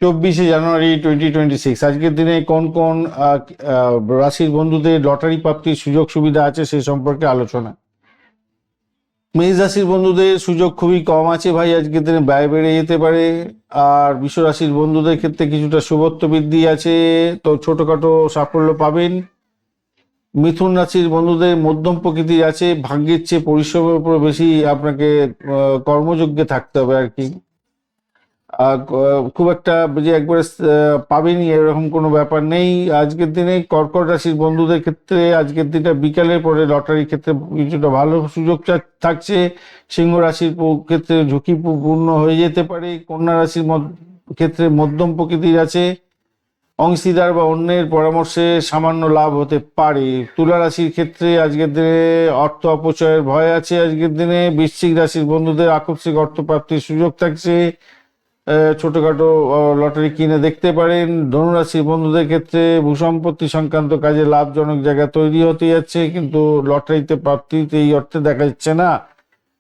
24 জানুয়ারি 2026 আজকের দিনে কোন কোন রাশির বন্ধুদের লটারি প্রাপ্তির সুযোগ সুবিধা আছে সে সম্পর্কে আলোচনা। মেষ রাশির বন্ধুদের সুযোগ খুবই কম আছে ভাই, আজকের দিনে ব্যয় বেড়ে যেতে পারে। আর বৃষ রাশির বন্ধুদের ক্ষেত্রে কিছুটা শুভত্ব বৃদ্ধি আছে, তো ছোটখাটো সাফল্য পাবেন। মিথুন রাশির বন্ধুদের মধ্যম প্রকৃতির আছে, ভাগ্যের চেয়ে পরিশ্রমের উপর বেশি আপনাকে কর্মযজ্ঞে থাকতে হবে আর কি। খুব একটা যে একবারে পাবেনই এরকম কোনো ব্যাপার নেই। আজকের দিনে কর্কট রাশির বন্ধুদের ক্ষেত্রে আজকের দিনটা বিকালের পরে লটারির ক্ষেত্রে কিছুটা ভালো সুযোগ থাকছে। সিংহ রাশির ক্ষেত্রে ঝুঁকিপূর্ণ হয়ে যেতে পারে। কন্যা রাশির ক্ষেত্রে মধ্যম প্রকৃতির আছে, অংশীদার বা অন্যের পরামর্শে সামান্য লাভ হতে পারে। তুলা রাশির ক্ষেত্রে আজকের দিনে অর্থ অপচয়ের ভয় আছে। আজকের দিনে বৃশ্চিক রাশির বন্ধুদের আকস্মিক অর্থপ্রাপ্তির সুযোগ থাকছে, ছোটখাটো লটারি কিনে দেখতে পারেন। ধনুরাশির বন্ধুদের ক্ষেত্রে ভূসম্পত্তি সংক্রান্ত কাজে লাভজনক জায়গা তৈরি হতে যাচ্ছে, কিন্তু লটারিতে প্রাপ্তিতে এই অর্থে দেখা যাচ্ছে না।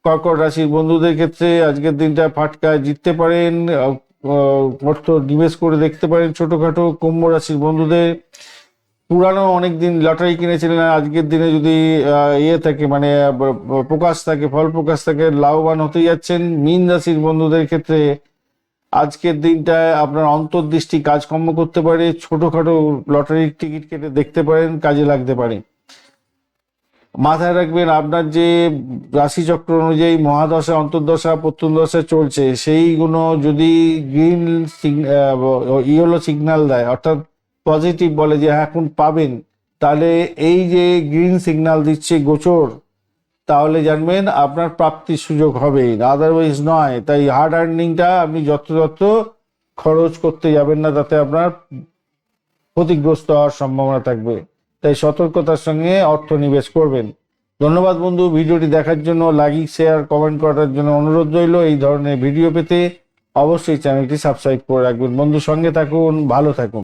কর্কট রাশির বন্ধুদের ক্ষেত্রে আজকের দিনটা ফাটকা জিততে পারেন, অর্থ নিবেশ করে দেখতে পারেন ছোটখাটো। কুম্ভ রাশির বন্ধুদের পুরানো অনেকদিন লটারি কিনেছিলেন, আজকের দিনে যদি থাকে মানে প্রকাশ থাকে, ফল প্রকাশ থাকে, লাভবান হতে যাচ্ছেন। মীন রাশির বন্ধুদের ক্ষেত্রে আজকের দিনটায় আপনার অন্তর্দৃষ্টি কাজকর্ম করতে পারে, ছোটখাটো লটারির টিকিট কেটে দেখতে পারেন, কাজে লাগতে পারে। মাথায় রাখবেন আপনার যে রাশিচক্র অনুযায়ী মহাদশা, অন্তর্দশা, প্রত্যন্তদশা চলছে, সেইগুলো যদি গ্রিন ইয়েলো সিগন্যাল দেয়, অর্থাৎ পজিটিভ বলে যে হ্যাঁ এখন পাবেন, তাহলে এই যে গ্রিন সিগন্যাল দিচ্ছে গোচর, তাহলে জানবেন আপনার প্রাপ্তির সুযোগ হবে, আদারওয়াইজ নয়। তাই হার্ড আর্নিংটা আপনি যত্রতত্র খরচ করতে যাবেন না, তাতে আপনার ক্ষতিগ্রস্ত হওয়ার সম্ভাবনা থাকবে। তাই সতর্কতার সঙ্গে অর্থ নিবেশ করবেন। ধন্যবাদ বন্ধু, ভিডিওটি দেখার জন্য। লাইক, শেয়ার, কমেন্ট করার জন্য অনুরোধ রইল। এই ধরনের ভিডিও পেতে অবশ্যই চ্যানেলটি সাবস্ক্রাইব করে রাখবেন। বন্ধু সঙ্গে থাকুন, ভালো থাকুন।